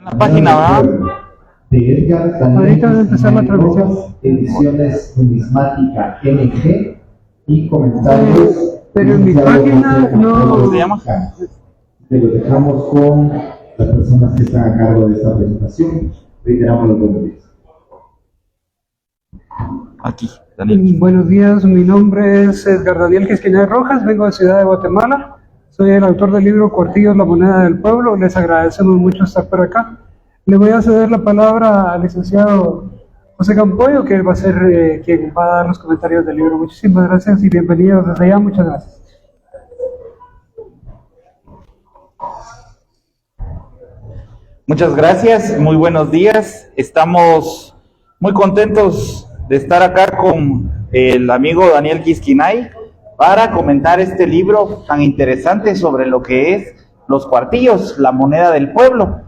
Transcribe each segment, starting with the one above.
En la página va. De Edgar Daniel Ahorita va a empezar la transmisión. Rojas, Ediciones Numismática NG y comentarios. Pero en mi página no. ¿Se llama? Te lo dejamos con las personas que están a cargo de esta presentación. Reiteramos los buenos días. Aquí, Daniel. Buenos días, mi nombre es Edgar Daniel Quisqueñay Rojas, vengo de Ciudad de Guatemala, soy el autor del libro Cuartillos, la moneda del pueblo, les agradecemos mucho estar por acá. Le voy a ceder la palabra al licenciado José Campoyo, que él va a ser quien va a dar los comentarios del libro. Muchísimas gracias y bienvenidos desde allá, muchas gracias. Muchas gracias, muy buenos días. Estamos muy contentos de estar acá con el amigo Daniel Quisqueñay para comentar este libro tan interesante sobre lo que es los cuartillos, la moneda del pueblo.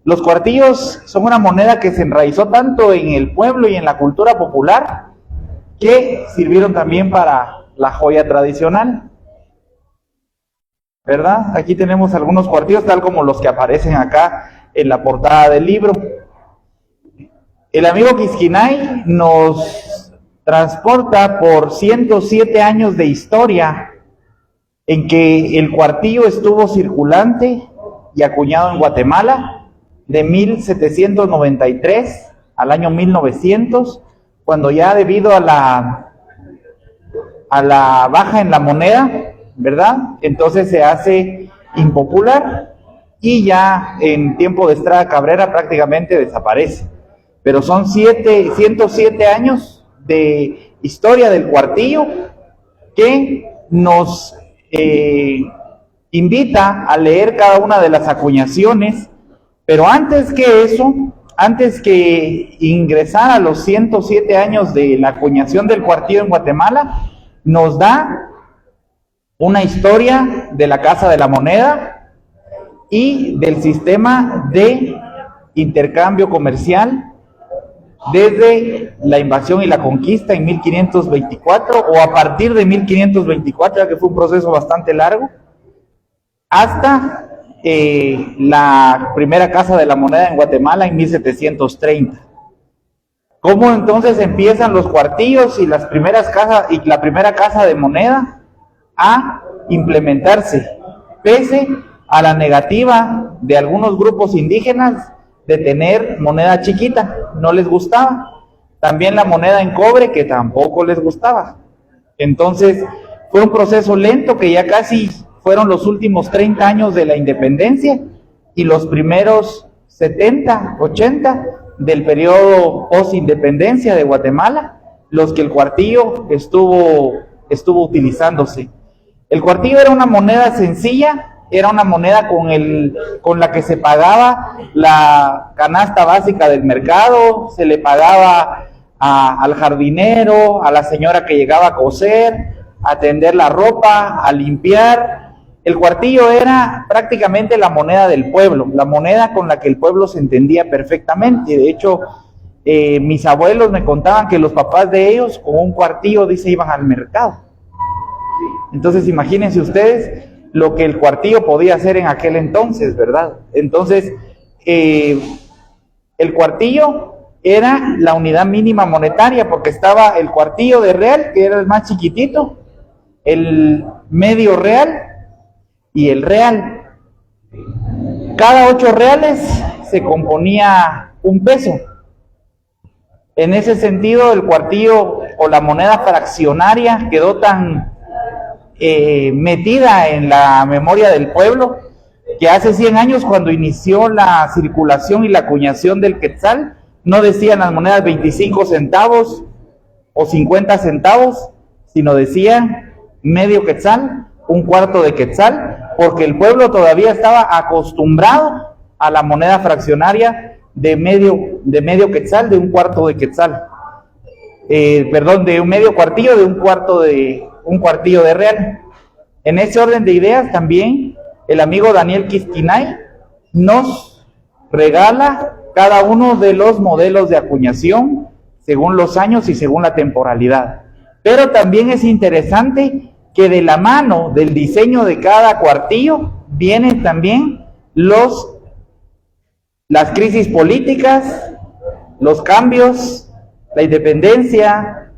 Los cuartillos son una moneda que se enraizó tanto en el pueblo y en la cultura popular que sirvieron también para la joya tradicional, ¿verdad? Aquí tenemos algunos cuartillos tal como los que aparecen acá en la portada del libro. El amigo Quisqueñay nos transporta por 107 años de historia en que el cuartillo estuvo circulante y acuñado en Guatemala de 1793 al año 1900, cuando ya debido a la baja en la moneda, ¿verdad? Entonces se hace impopular y ya en tiempo de Estrada Cabrera prácticamente desaparece. Pero son 107 años de historia del cuartillo que nos invita a leer cada una de las acuñaciones. Pero antes que eso, antes que ingresar a los 107 años de la acuñación del cuartillo en Guatemala, nos da una historia de la Casa de la Moneda y del sistema de intercambio comercial desde la invasión y la conquista en 1524 o a partir de 1524, ya que fue un proceso bastante largo, hasta la primera Casa de la Moneda en Guatemala en 1730. ¿Cómo entonces empiezan los cuartillos y las primeras casas y la primera casa de moneda a implementarse, pese a la negativa de algunos grupos indígenas de tener moneda chiquita? No les gustaba. También la moneda en cobre, que tampoco les gustaba. Entonces fue un proceso lento que ya casi fueron los últimos 30 años de la independencia y los primeros 70, 80 del periodo post-independencia de Guatemala, los que el cuartillo estuvo utilizándose. El cuartillo era una moneda sencilla, era una moneda con la que se pagaba la canasta básica del mercado, se le pagaba al jardinero, a la señora que llegaba a coser, a tender la ropa, a limpiar. El cuartillo era prácticamente la moneda del pueblo, la moneda con la que el pueblo se entendía perfectamente. De hecho, mis abuelos me contaban que los papás de ellos con un cuartillo, dice, iban al mercado. Entonces imagínense ustedes lo que el cuartillo podía hacer en aquel entonces, ¿verdad? Entonces, el cuartillo era la unidad mínima monetaria, porque estaba el cuartillo de real, que era el más chiquitito, el medio real y el real. Cada 8 reales se componía un peso. En ese sentido, el cuartillo o la moneda fraccionaria quedó tan metida en la memoria del pueblo que hace 100 años, cuando inició la circulación y la acuñación del quetzal, no decían las monedas 25 centavos o 50 centavos, sino decían medio quetzal, un cuarto de quetzal, porque el pueblo todavía estaba acostumbrado a la moneda fraccionaria de medio quetzal, de un cuarto de quetzal, de un medio cuartillo, de un cuartillo de real. En ese orden de ideas también el amigo Daniel Quisqueñay nos regala cada uno de los modelos de acuñación según los años y según la temporalidad. Pero también es interesante que de la mano del diseño de cada cuartillo vienen también los las crisis políticas, los cambios, la independencia,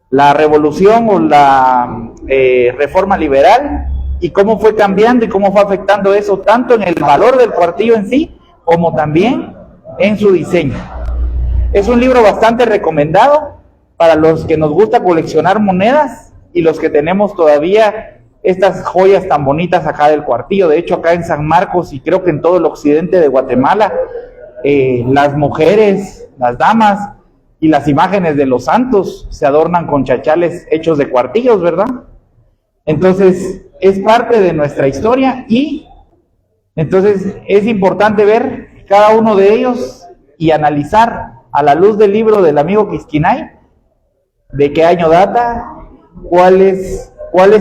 la revolución o la reforma liberal, y cómo fue cambiando y cómo fue afectando eso tanto en el valor del cuartillo en sí, como también en su diseño. Es un libro bastante recomendado para los que nos gusta coleccionar monedas y los que tenemos todavía estas joyas tan bonitas acá del cuartillo. De hecho, acá en San Marcos y creo que en todo el occidente de Guatemala, las mujeres, las damas y las imágenes de los santos se adornan con chachales hechos de cuartillos, ¿verdad? Entonces, es parte de nuestra historia y entonces es importante ver cada uno de ellos y analizar a la luz del libro del amigo Quisquinay de qué año data, cuál es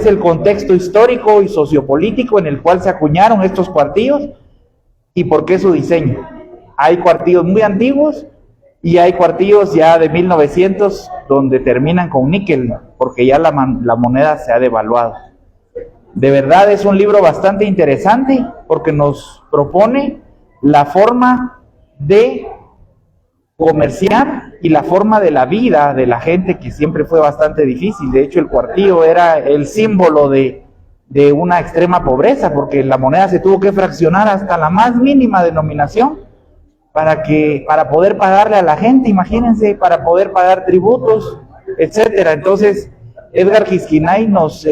el contexto histórico y sociopolítico en el cual se acuñaron estos cuartillos y por qué su diseño. Hay cuartillos muy antiguos y hay cuartillos ya de 1900 donde terminan con níquel, porque ya la moneda se ha devaluado. De verdad es un libro bastante interesante porque nos propone la forma de comerciar y la forma de la vida de la gente, que siempre fue bastante difícil. De hecho, el cuartillo era el símbolo de una extrema pobreza, porque la moneda se tuvo que fraccionar hasta la más mínima denominación para poder pagarle a la gente, imagínense, para poder pagar tributos, etcétera. Entonces, Edgar Quisquinay nos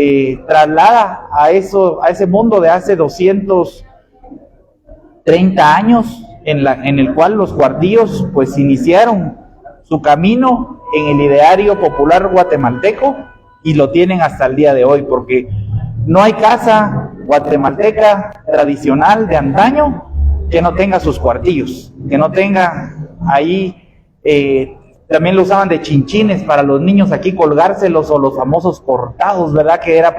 traslada a ese mundo de hace 230 años, en el cual los cuartillos pues iniciaron su camino en el ideario popular guatemalteco y lo tienen hasta el día de hoy, porque no hay casa guatemalteca tradicional de antaño que no tenga sus cuartillos, que no tenga ahí, también lo usaban de chinchines para los niños aquí colgárselos, o los famosos cortados, ¿verdad? Que era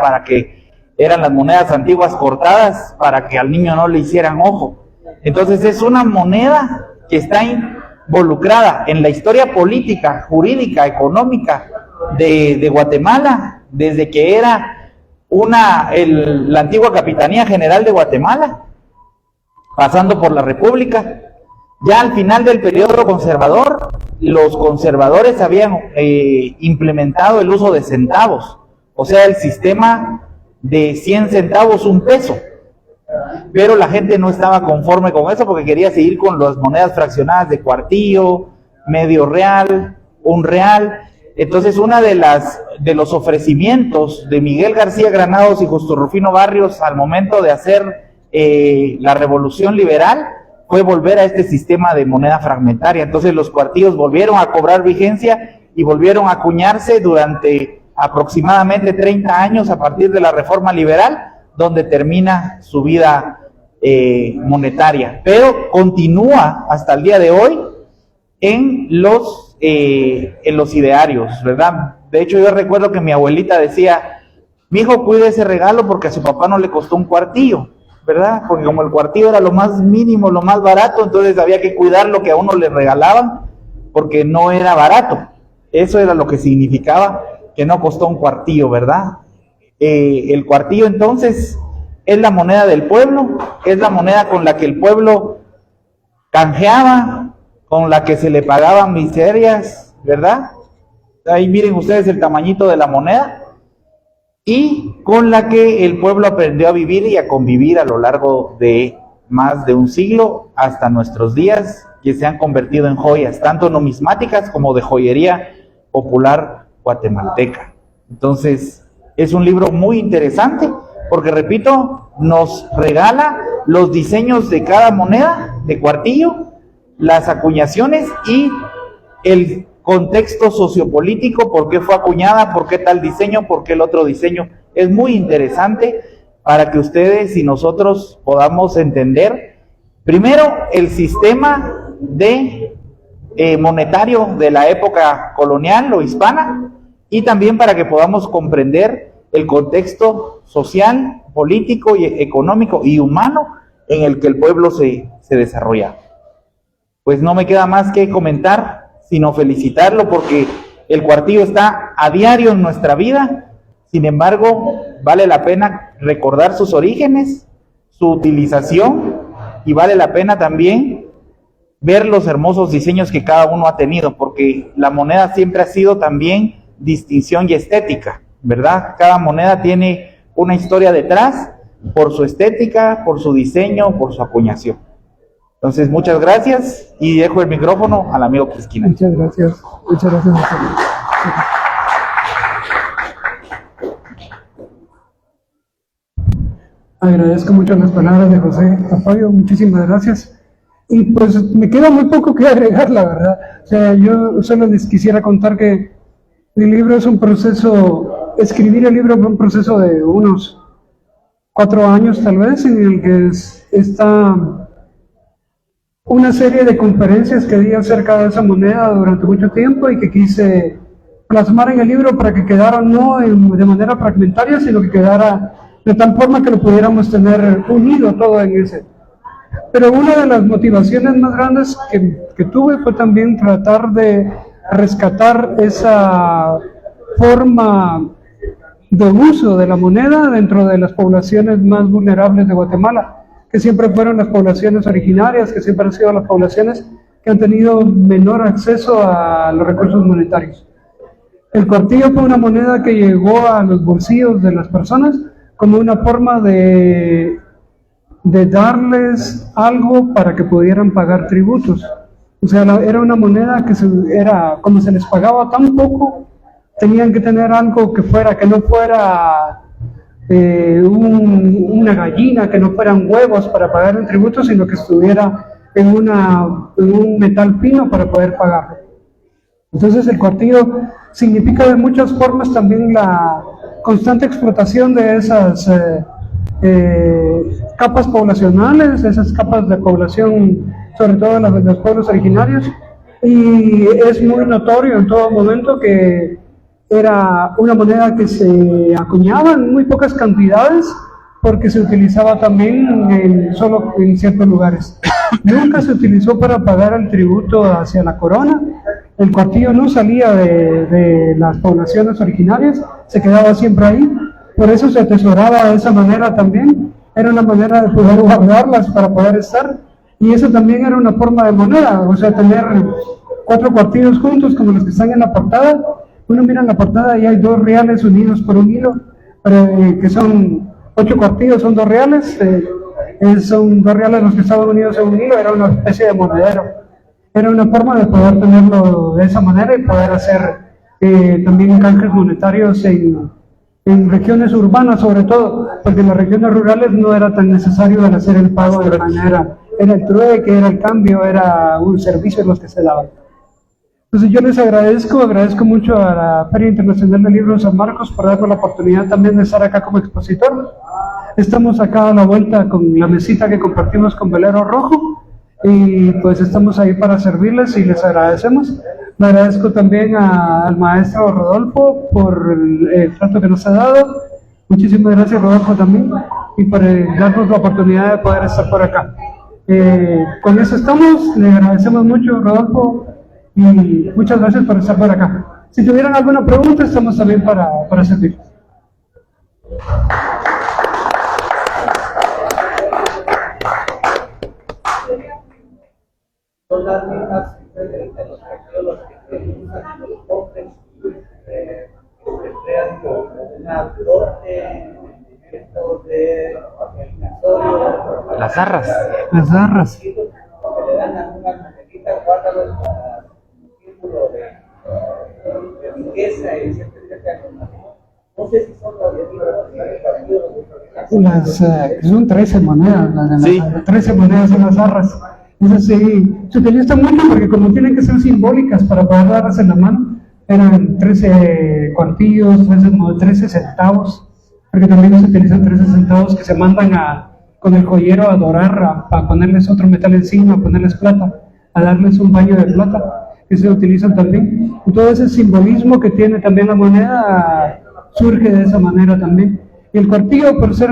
eran las monedas antiguas cortadas para que al niño no le hicieran ojo. Entonces es una moneda que está involucrada en la historia política, jurídica, económica de Guatemala, desde que era la antigua Capitanía General de Guatemala, pasando por la República. Ya al final del periodo conservador, los conservadores habían implementado el uso de centavos, o sea, el sistema de 100 centavos, un peso. Pero la gente no estaba conforme con eso porque quería seguir con las monedas fraccionadas de cuartillo, medio real, un real. Entonces, una de los ofrecimientos de Miguel García Granados y Justo Rufino Barrios al momento de hacer la revolución liberal fue volver a este sistema de moneda fragmentaria. Entonces los cuartillos volvieron a cobrar vigencia y volvieron a acuñarse durante aproximadamente 30 años a partir de la reforma liberal, donde termina su vida monetaria, pero continúa hasta el día de hoy en los idearios, ¿verdad? De hecho, yo recuerdo que mi abuelita decía: mi hijo, cuide ese regalo porque a su papá no le costó un cuartillo, ¿verdad? Porque como el cuartillo era lo más mínimo, lo más barato, entonces había que cuidar lo que a uno le regalaban porque no era barato. Eso era lo que significaba que no costó un cuartillo, ¿verdad? El cuartillo entonces es la moneda del pueblo, es la moneda con la que el pueblo canjeaba, con la que se le pagaban miserias, ¿verdad? Ahí miren ustedes el tamañito de la moneda, y con la que el pueblo aprendió a vivir y a convivir a lo largo de más de un siglo hasta nuestros días, que se han convertido en joyas, tanto numismáticas como de joyería popular guatemalteca. Entonces, es un libro muy interesante porque, repito, nos regala los diseños de cada moneda de cuartillo, las acuñaciones y el contexto sociopolítico, por qué fue acuñada, por qué tal diseño, por qué el otro diseño. Es muy interesante para que ustedes y nosotros podamos entender, primero, el sistema de monetario de la época colonial o hispana, y también para que podamos comprender el contexto social, político, y económico y humano en el que el pueblo se desarrolla. Pues no me queda más que comentar, sino felicitarlo porque el cuartillo está a diario en nuestra vida. Sin embargo, vale la pena recordar sus orígenes, su utilización, y vale la pena también ver los hermosos diseños que cada uno ha tenido, porque la moneda siempre ha sido también distinción y estética, ¿verdad? Cada moneda tiene una historia detrás, por su estética, por su diseño, por su acuñación. Entonces, muchas gracias y dejo el micrófono al amigo Quisquina. Muchas gracias. Muchas gracias. Agradezco mucho las palabras de José Apoyo, muchísimas gracias. Y pues me queda muy poco que agregar, la verdad. O sea, yo solo les quisiera contar que mi libro es un proceso, escribir el libro fue un proceso de unos 4 años tal vez, en el que está una serie de conferencias que di acerca de esa moneda durante mucho tiempo y que quise plasmar en el libro para que quedara no de manera fragmentaria, sino que quedara de tal forma que lo pudiéramos tener unido todo en ese. Pero una de las motivaciones más grandes que tuve fue también tratar de rescatar esa forma de uso de la moneda dentro de las poblaciones más vulnerables de Guatemala, que siempre fueron las poblaciones originarias, que siempre han sido las poblaciones que han tenido menor acceso a los recursos monetarios. El cuartillo fue una moneda que llegó a los bolsillos de las personas como una forma de darles algo para que pudieran pagar tributos. O sea, era una moneda que como se les pagaba tan poco, tenían que tener algo que no fuera una gallina, que no fueran huevos para pagar el tributo, sino que estuviera en un metal fino para poder pagarlo. Entonces el cuartillo significa de muchas formas también la constante explotación de esas capas poblacionales, esas capas de población, sobre todo de los pueblos originarios, y es muy notorio en todo momento que era una moneda que se acuñaba en muy pocas cantidades porque se utilizaba también solo en ciertos lugares. Nunca se utilizó para pagar el tributo hacia la corona. El cuartillo no salía de las poblaciones originarias, se quedaba siempre ahí. Por eso se atesoraba de esa manera también. Era una manera de poder guardarlas para poder estar. Y eso también era una forma de moneda, o sea, tener 4 cuartillos juntos como los que están en la portada. Uno mira en la portada y hay 2 reales unidos por un hilo, que son 8 cuartillos, son 2 reales. Son 2 reales los que estaban unidos en un hilo, era una especie de monedero. Era una forma de poder tenerlo de esa manera y poder hacer también canjes monetarios en regiones urbanas sobre todo, porque en las regiones rurales no era tan necesario el hacer el pago de manera, era el trueque, era el cambio, era un servicio los que se daban. Entonces yo les agradezco mucho a la Feria Internacional del Libro de San Marcos por darme la oportunidad también de estar acá como expositor. Estamos acá a la vuelta con la mesita que compartimos con Velero Rojo y pues estamos ahí para servirles y les agradecemos. Le agradezco también al maestro Rodolfo por el trato que nos ha dado. Muchísimas gracias, Rodolfo, también, y por darnos la oportunidad de poder estar por acá. Con eso estamos. Le agradecemos mucho, Rodolfo, y muchas gracias por estar por acá. Si tuvieran alguna pregunta, estamos también para servir. Son las mismas de los arqueólogos que usan los cofres, que crean como una flor de Las zarras. Las garras. que le dan a una monedita, guárdalos para un símbolo de riqueza y siempre no sé si son las Son 13 monedas, Sí. 13 monedas en las zarras. Eso sí, se utiliza mucho porque como tienen que ser simbólicas para poder darlas en la mano, eran 13 cuartillos, 13 centavos, porque también se utilizan 13 centavos que se mandan con el joyero a dorar, para ponerles otro metal encima, a ponerles plata, a darles un baño de plata, que se utilizan también. Y todo ese simbolismo que tiene también la moneda surge de esa manera también. Y el cuartillo, por ser,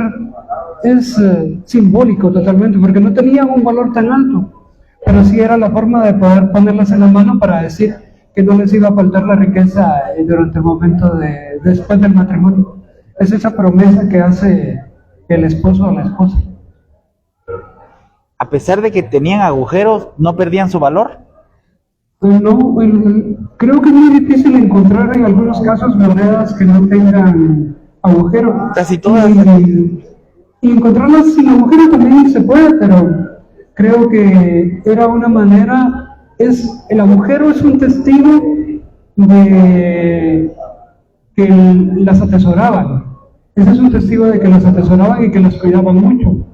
es simbólico totalmente, porque no tenían un valor tan alto, pero sí era la forma de poder ponerlas en la mano para decir que no les iba a faltar la riqueza durante el momento después del matrimonio. Es esa promesa que hace el esposo a la esposa. a pesar de que tenían agujeros, no perdían su valor. No, creo que es muy difícil encontrar en algunos casos monedas que no tengan agujero. Casi todas. Y encontrarlas sin agujero también se puede, pero creo que era una manera, el agujero es un testigo de que las atesoraban. Ese es un testigo de que las atesoraban y que las cuidaban mucho.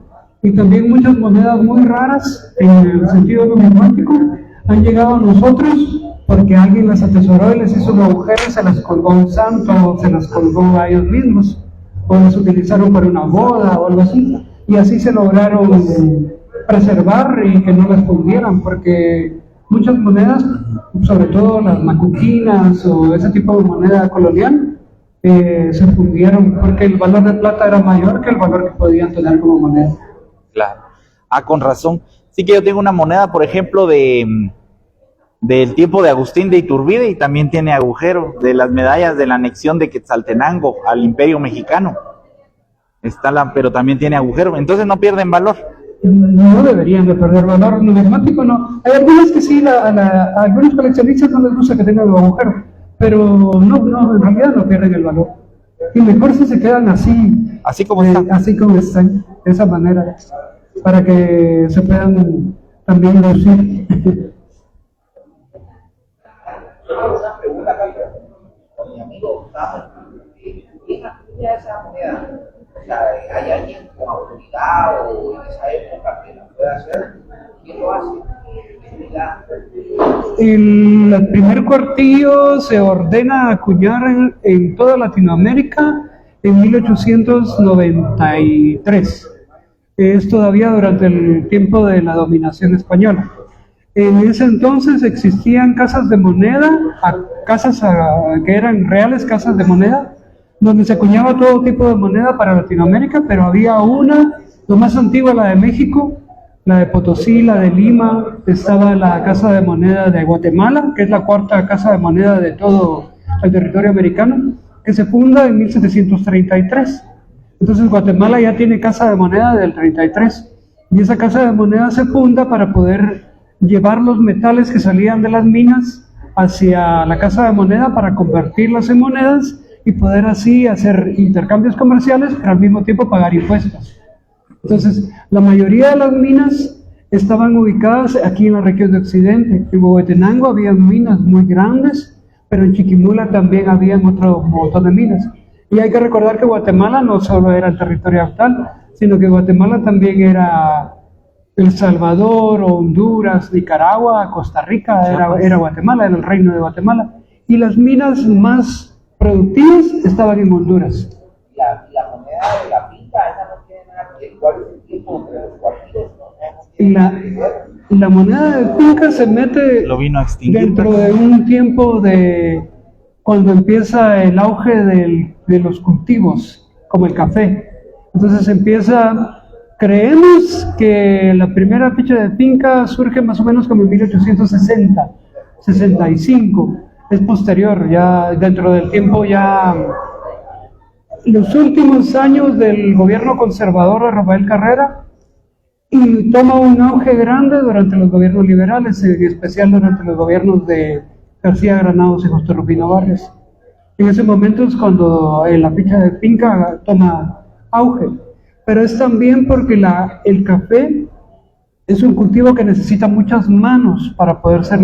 Y también muchas monedas muy raras, en el sentido numismático, han llegado a nosotros porque alguien las atesoró y les hizo un agujero y se las colgó a un santo, o se las colgó a ellos mismos, o las utilizaron para una boda o algo así. Y así se lograron preservar y que no las fundieran, porque muchas monedas, sobre todo las macuquinas o ese tipo de moneda colonial, se fundieron porque el valor de plata era mayor que el valor que podían tener como moneda. Claro. Con razón. Sí que yo tengo una moneda, por ejemplo, del tiempo de Agustín de Iturbide y también tiene agujero, de las medallas de la anexión de Quetzaltenango al Imperio Mexicano. Pero también tiene agujero, entonces no pierden valor. No deberían de perder valor numismático, no. Hay algunas que sí, a algunos coleccionistas no les gusta que tengan los agujeros, pero no, en realidad no pierden el valor. Y mejor si se quedan así como están, de esa manera, para que se puedan también lucir. Una pregunta, con mi amigo, esa moneda. O sea, ¿hay alguien con autoridad o en esa época que la pueda hacer? ¿Quién lo hace? El primer cuartillo se ordena acuñar en toda Latinoamérica en 1893. Es todavía durante el tiempo de la dominación española. En ese entonces existían casas de moneda, que eran reales casas de moneda, donde se acuñaba todo tipo de moneda para Latinoamérica, pero había una, lo más antigua, la de México, la de Potosí, la de Lima, estaba la Casa de Moneda de Guatemala, que es la cuarta casa de moneda de todo el territorio americano, que se funda en 1733. Entonces Guatemala ya tiene Casa de Moneda del 33, y esa Casa de Moneda se funda para poder llevar los metales que salían de las minas hacia la Casa de Moneda para convertirlas en monedas y poder así hacer intercambios comerciales, pero al mismo tiempo pagar impuestos. Entonces, la mayoría de las minas estaban ubicadas aquí en la región de Occidente. En Huehuetenango había minas muy grandes, pero en Chiquimula también había otro montón de minas. Y hay que recordar que Guatemala no solo era el territorio actual, sino que Guatemala también era El Salvador, Honduras, Nicaragua, Costa Rica, era Guatemala, era el reino de Guatemala. Y las minas más productivas estaban en Honduras. La moneda de la pinta, esa no tiene nada que ver. ¿Cuál es el tiempo de los cuartiles? La moneda de finca se mete dentro de un tiempo de cuando empieza el auge de los cultivos, como el café. Entonces creemos que la primera ficha de finca surge más o menos como en 1860, 65. Es posterior, ya dentro del tiempo, ya los últimos años del gobierno conservador de Rafael Carrera, y toma un auge grande durante los gobiernos liberales, en especial durante los gobiernos de García Granados y José Rufino Barrios. En ese momento es cuando la ficha de finca toma auge, pero es también porque el café es un cultivo que necesita muchas manos para poder ser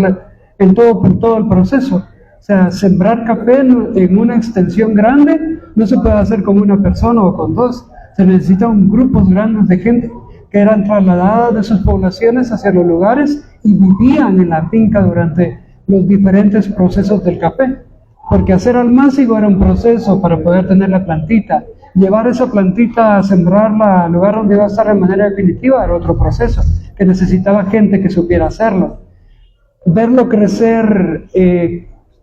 por todo el proceso. O sea, sembrar café en una extensión grande no se puede hacer con una persona o con dos. Se necesitan grupos grandes de gente que eran trasladadas de sus poblaciones hacia los lugares y vivían en la finca durante los diferentes procesos del café. Porque hacer almácigo era un proceso para poder tener la plantita. Llevar esa plantita a sembrarla al lugar donde iba a estar de manera definitiva era otro proceso, que necesitaba gente que supiera hacerlo. Verlo crecer,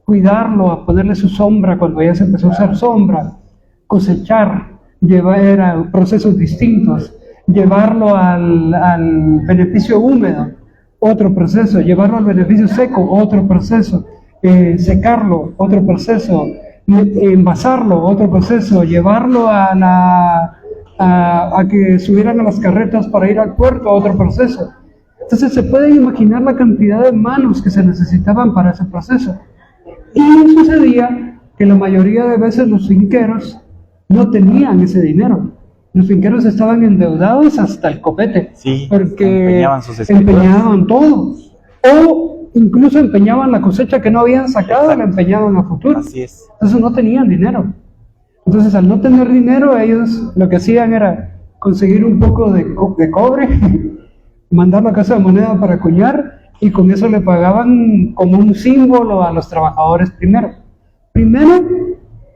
cuidarlo, a ponerle su sombra cuando ya se empezó a usar sombra, cosechar, eran procesos distintos, llevarlo al beneficio húmedo, otro proceso, llevarlo al beneficio seco, otro proceso, secarlo, otro proceso, envasarlo, otro proceso, llevarlo a que subieran a las carretas para ir al puerto, otro proceso. Entonces se pueden imaginar la cantidad de manos que se necesitaban para ese proceso. Y sucedía que la mayoría de veces los finqueros no tenían ese dinero. Los finqueros estaban endeudados hasta el copete, Sí, porque empeñaban sus escrituras. empeñaban todo. O incluso empeñaban la cosecha que no habían sacado, la empeñaban a futuro. Así es. Entonces no tenían dinero. Entonces al no tener dinero, ellos lo que hacían era conseguir un poco de cobre, mandarlo a casa de moneda para acuñar, y con eso le pagaban como un símbolo a los trabajadores primero. Primero,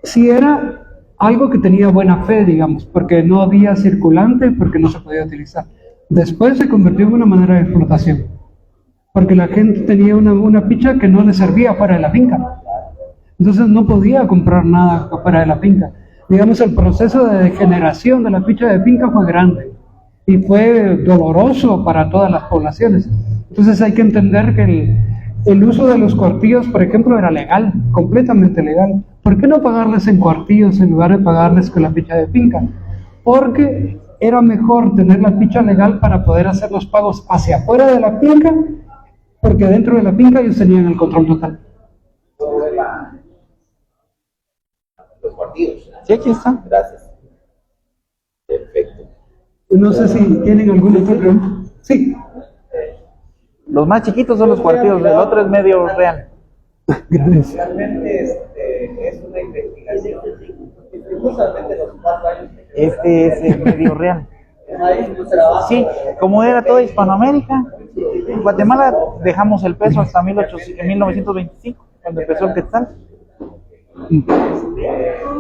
si era algo que tenía buena fe, digamos, porque no había circulante, porque no se podía utilizar. Después se convirtió en una manera de explotación, porque la gente tenía una picha que no le servía para la finca. Entonces no podía comprar nada para la finca. Digamos, el proceso de degeneración de la ficha de finca fue grande y fue doloroso para todas las poblaciones. Entonces hay que entender que el uso de los cuartillos, por ejemplo, era legal, completamente legal. ¿Por qué no pagarles en cuartillos en lugar de pagarles con la ficha de finca? Porque era mejor tener la ficha legal para poder hacer los pagos hacia afuera de la finca, porque dentro de la finca ellos tenían el control total. Los partidos. Sí, aquí está. Gracias. Perfecto. No sé si tienen alguna otra pregunta. Sí. Los más chiquitos son los cuartillos, el otro es medio real. Gracias. Realmente es una investigación. Justamente los 4 años. Este es el medio real. Hay un trabajo. Sí, como era toda Hispanoamérica, en Guatemala dejamos el peso hasta 1925, cuando empezó el quetzal.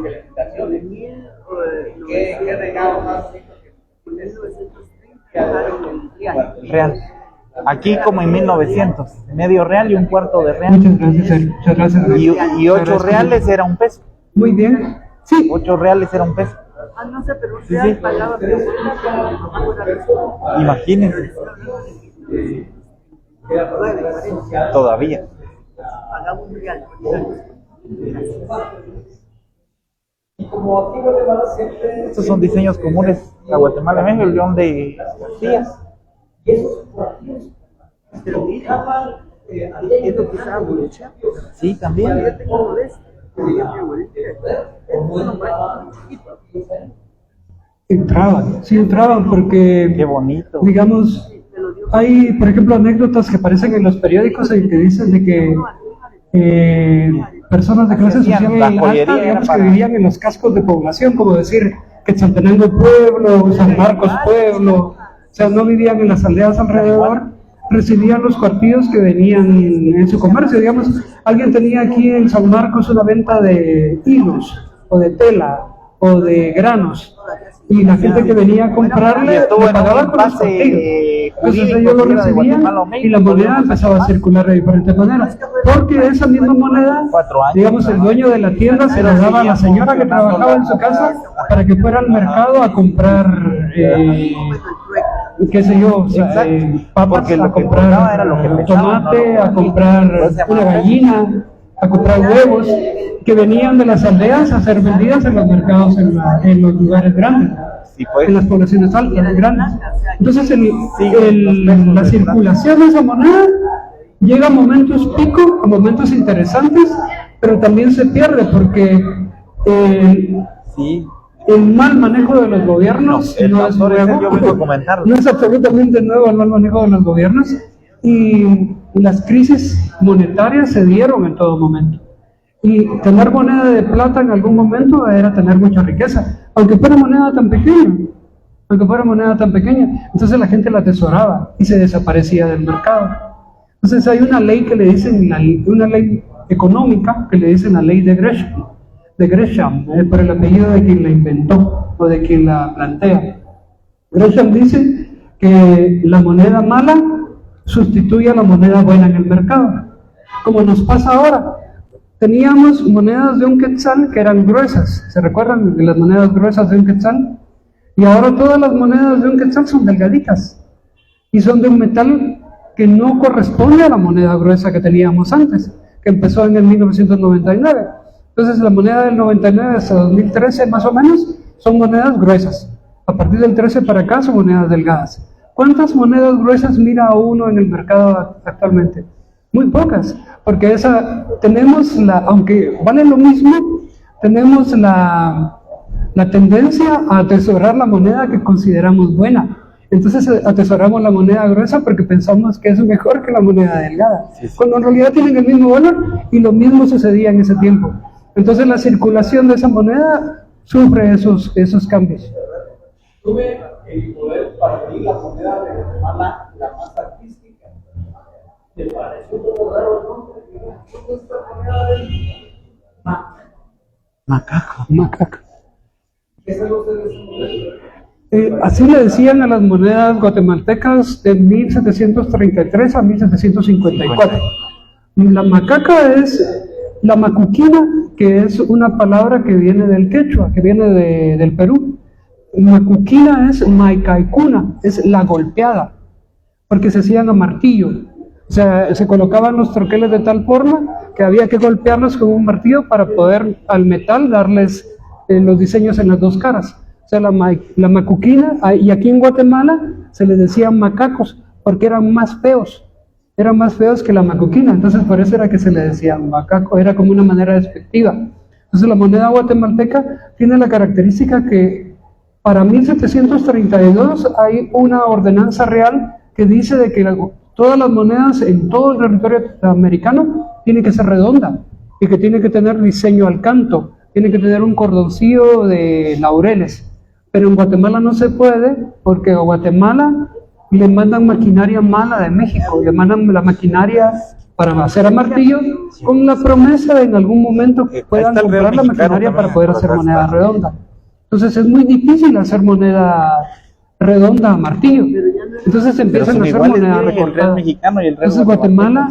Felicitaciones. ¿Qué regalo más Real. Aquí como en 1900, medio real y un cuarto de real. Muchas gracias, Sergio. Muchas gracias. Y 8 reales era un peso. Muy bien. Sí. 8 reales era un peso. No sé, pero Sí, sí. pagaba Imagínense. Todavía. un real. Y como aquí en Guatemala siempre. Estos son diseños comunes a Guatemala, México, el león de Castilla. Y esos partidos trabajaban Es lo que estaba mucha. Sí, también. Yo tengo uno de estos. Que diga mi abuelita. Es uno más chiquito. Entraban porque, Qué bonito. digamos, hay, por ejemplo, anécdotas que aparecen en los periódicos en que dicen de que personas de clase Hacían social la alta, joyería digamos, que para- vivían en los cascos de población, como decir Quetzaltenango Pueblo, San Marcos Pueblo, o sea, no vivían en las aldeas alrededor, recibían los cuartillos que venían en su comercio. Digamos, alguien tenía aquí en San Marcos una venta de hilos, o de tela, o de granos, y la gente que venía a Y comprarle estuvo le en pagaba un con los impasse cuartillos. Entonces jurídico, ellos lo si era de recibían Guatemala o México, y la moneda podríamos empezaba a afirmar. circular de diferentes maneras, porque esa misma moneda, 4 años. digamos, el dueño de la tienda se la daba a la señora que trabajaba en su casa para que fuera al mercado a comprar, qué sé yo, papas, Porque lo a que comprar compraba era lo que pesaba, tomate, ¿no? a comprar Pues se llama una peso. gallina, a comprar huevos, que venían de las aldeas a ser vendidas en los mercados, en los lugares grandes, Sí, pues. en las poblaciones altas, grandes. Entonces los la pesos, circulación de esa moneda llega a momentos pico, a momentos interesantes, pero también se pierde porque Sí. el mal manejo de los gobiernos El no es doctor ese nuevo, yo vengo a comentarlo. no es absolutamente nuevo el mal manejo de los gobiernos, y las crisis monetarias se dieron en todo momento. Y tener moneda de plata en algún momento era tener mucha riqueza, aunque fuera moneda tan pequeña. Entonces la gente la atesoraba y se desaparecía del mercado. Entonces hay una ley que le dicen, una ley económica que le dicen la ley de Gresham, por el apellido de quien la inventó o de quien la plantea. Gresham dice que la moneda mala sustituye a la moneda buena en el mercado, como nos pasa ahora. Teníamos monedas de un quetzal que eran gruesas, ¿se recuerdan de las monedas gruesas de un quetzal? Y ahora todas las monedas de un quetzal son delgaditas y son de un metal que no corresponde a la moneda gruesa que teníamos antes, que empezó en el 1999. Entonces la moneda del 99 hasta 2013 más o menos son monedas gruesas. A partir del 13 para acá son monedas delgadas. ¿Cuántas monedas gruesas mira uno en el mercado actualmente? Muy pocas, porque tenemos aunque vale lo mismo, tenemos la tendencia a atesorar la moneda que consideramos buena. Entonces atesoramos la moneda gruesa porque pensamos que es mejor que la moneda delgada, cuando en realidad tienen el mismo valor, y lo mismo sucedía en ese tiempo. Entonces la circulación de esa moneda sufre esos cambios. Tuve el poder para mí la moneda de Guatemala, la más artística. Me pareció como raro el nombre. ¿Cómo es esta moneda de Macaco. Macaco. ¿Qué sabe usted de esa moneda? Así le decían a las monedas guatemaltecas de 1733 a 1754. La macaca es la macuquina, que es una palabra que viene del quechua, que viene del Perú. Macuquina es maicaicuna, es la golpeada, porque se hacían a martillo. O sea, se colocaban los troqueles de tal forma que había que golpearlos con un martillo para poder al metal darles los diseños en las dos caras. O sea, la macuquina, y aquí en Guatemala se les decían macacos, porque eran más feos que la macuquina, entonces por eso era que se le decía macaco, era como una manera despectiva. Entonces la moneda guatemalteca tiene la característica que para 1732 hay una ordenanza real que dice de que todas las monedas en todo el territorio americano tienen que ser redonda y que tiene que tener diseño al canto, tiene que tener un cordoncillo de laureles. Pero en Guatemala no se puede, porque a Guatemala le mandan maquinaria mala de México, le mandan la maquinaria para hacer a martillo, con la promesa de en algún momento que puedan comprar la maquinaria para poder hacer moneda redonda. Entonces es muy difícil hacer moneda redonda a martillo. Entonces empiezan a hacer moneda recortada. Entonces Guatemala,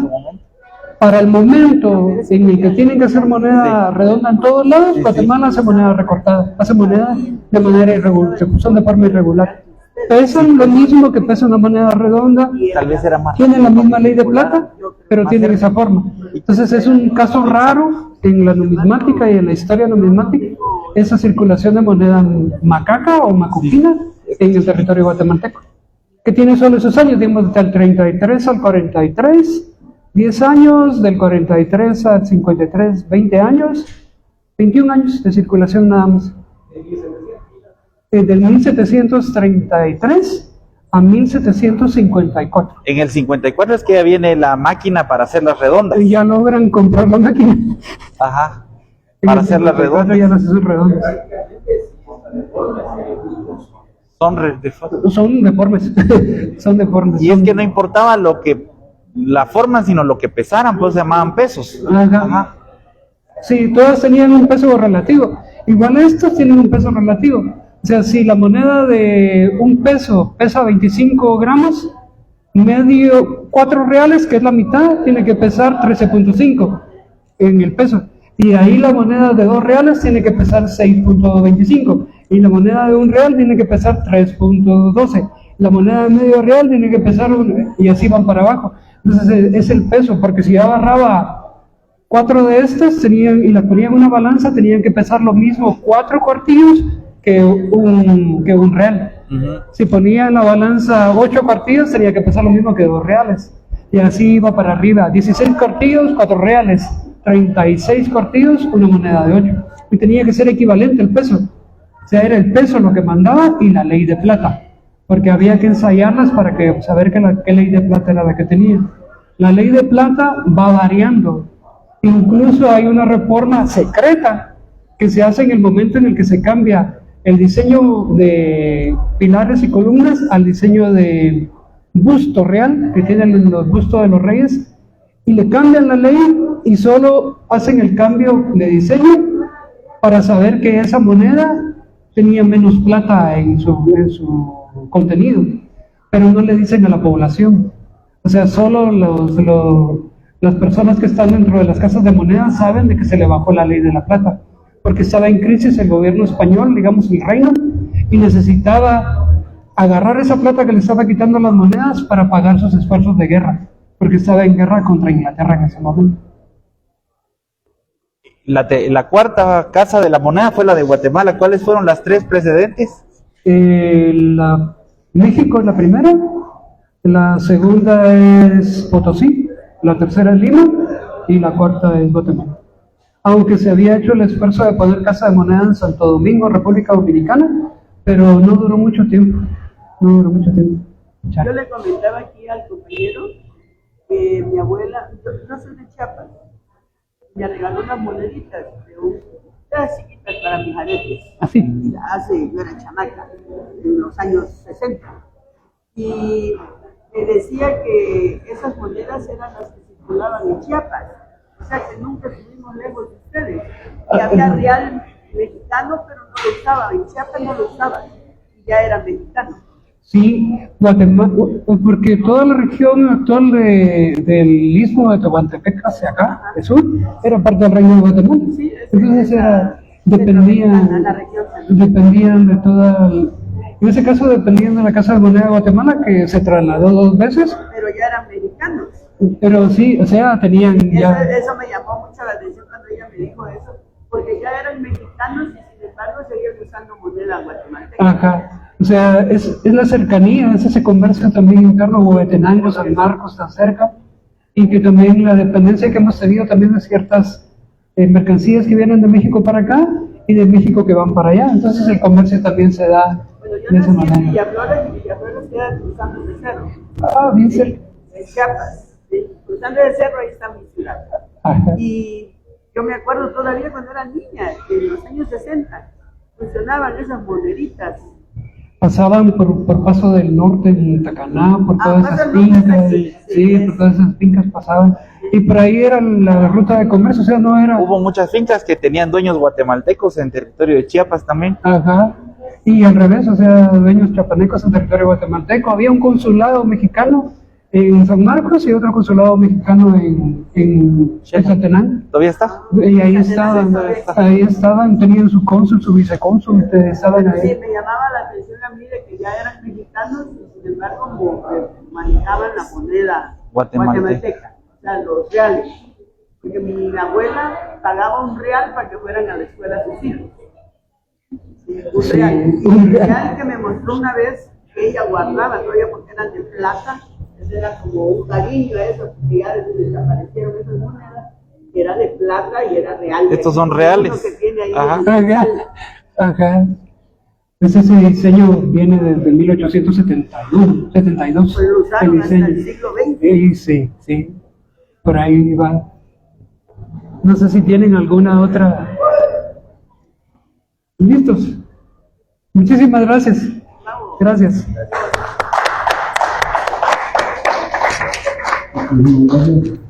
para el momento en el que tienen que hacer moneda redonda en todos lados, Guatemala hace moneda recortada, hace moneda de manera irregular, se usan de forma irregular. Pesan lo mismo que pesa una moneda redonda, Tal vez era más. tienen la misma ley de plata, pero tienen esa forma. Entonces es un caso raro en la numismática y en la historia numismática, esa circulación de moneda macaca o macuquina en el territorio guatemalteco, que tiene solo esos años, digamos, del 33 al 43, 10 años, del 43 al 53, 20 años, 21 años de circulación nada más. Del 1733 a 1754. En el 54 es que ya viene la máquina para hacerlas redondas. Y ya logran comprar la máquina. Ajá. En Para el hacerlas 54 redondas. ya las hacen redondas. Son deformes. Son deformes. Y es que no importaba la forma, sino lo que pesaran, pues se llamaban pesos. Ajá. Sí, todas tenían un peso relativo. Igual estos tienen un peso relativo. O sea, si la moneda de un peso pesa 25 gramos, 4 reales, que es la mitad, tiene que pesar 13.5 en el peso. Y ahí la moneda de 2 reales tiene que pesar 6.25. Y la moneda de 1 real tiene que pesar 3.12. La moneda de medio real tiene que pesar, y así van para abajo. Entonces es el peso, porque si yo agarraba 4 de estas y las ponía en una balanza, tenían que pesar lo mismo 4 cuartillos que un real. Si ponía en la balanza 8 cuartillos, tenía que pesar lo mismo que 2 reales. Y así iba para arriba. 16 cuartillos, 4 reales. 36 cuartillos, una moneda de 8. Y tenía que ser equivalente el peso. O sea, era el peso lo que mandaba y la ley de plata. Porque había que ensayarlas para saber qué ley de plata era la que tenía. La ley de plata va variando. Incluso hay una reforma secreta que se hace en el momento en el que se cambia el diseño de pilares y columnas al diseño de busto real, que tienen los bustos de los reyes, y le cambian la ley y solo hacen el cambio de diseño para saber que esa moneda tenía menos plata en su contenido, pero no le dicen a la población. O sea, solo las personas que están dentro de las casas de moneda saben de que se le bajó la ley de la plata, porque estaba en crisis el gobierno español, digamos el reino, y necesitaba agarrar esa plata que le estaba quitando las monedas para pagar sus esfuerzos de guerra, porque estaba en guerra contra Inglaterra en ese momento. La cuarta casa de la moneda fue la de Guatemala. ¿Cuáles fueron las 3 precedentes? México es la primera, la segunda es Potosí, la tercera es Lima y la cuarta es Guatemala. Aunque se había hecho el esfuerzo de poner Casa de Moneda en Santo Domingo, República Dominicana, pero no duró mucho tiempo. No duró mucho tiempo. Ya. Yo le comentaba aquí al compañero que mi abuela, yo soy de Chiapas, me regaló unas moneditas chiquitas para mis aretes. Así. Yo era chamaca, en los años 60. Y me decía que esas monedas eran las que circulaban en Chiapas. O sea que nunca estuvimos lejos de ustedes. Y había real mexicano, pero no lo usaba. En Chiapas no lo usaban. Y ya era mexicano. Sí, Guatemala, porque toda la región actual del istmo de Tehuantepec hacia acá, el sur, era parte del reino de Guatemala. Sí, entonces dependían de toda, en ese caso dependían de la Casa de Moneda de Guatemala, que se trasladó 2 veces. Pero ya eran mexicanos. Pero sí, o sea, tenían ya... Eso me llamó mucho la atención cuando ella me dijo eso, porque ya eran mexicanos y sin embargo seguían usando moneda guatemalteca. Ajá. O sea, es la cercanía, es ese comercio también interno, Huehuetenango, San Marcos, tan cerca, y que también la dependencia que hemos tenido también de ciertas mercancías que vienen de México para acá y de México que van para allá. Entonces el comercio también se da de esa manera. En Villaflores queda cruzando el cerro. Ah, bien cerca. En Chiapas, ¿sí? Cruzando el cerro ahí está mi ciudad. Ajá. Y yo me acuerdo todavía cuando era niña, en los años 60, funcionaban esas moneditas. Pasaban por Paso del Norte, en Tacaná, por todas esas fincas, sí, por todas esas fincas pasaban, y por ahí era la ruta de comercio, o sea, no era... Hubo muchas fincas que tenían dueños guatemaltecos en territorio de Chiapas también. Ajá, y al revés, o sea, dueños chapanecos en territorio guatemalteco. Había un consulado mexicano en San Marcos y otro consulado mexicano en Zatenán. ¿Todavía está? Y ahí estaban, tenían su cónsul, su vicecónsul, estaban ahí. Sí, me llamaba la atención a mí de que ya eran mexicanos y sin embargo como manejaban la moneda guatemalteca, o sea, los reales. Porque mi abuela pagaba un real para que fueran a la escuela sus hijos. Sí, un real que me mostró una vez que ella guardaba todavía porque eran de plata. Era como un cariño a eso, que ya desaparecieron esas monedas, que era de plata y era real. Estos son reales. Que tiene ahí Ajá. Ese diseño viene desde 1872. Pues lo usaron hasta el siglo XX. Sí. Por ahí va. No sé si tienen alguna otra. ¿Listos? Muchísimas gracias. Gracias. Gracias.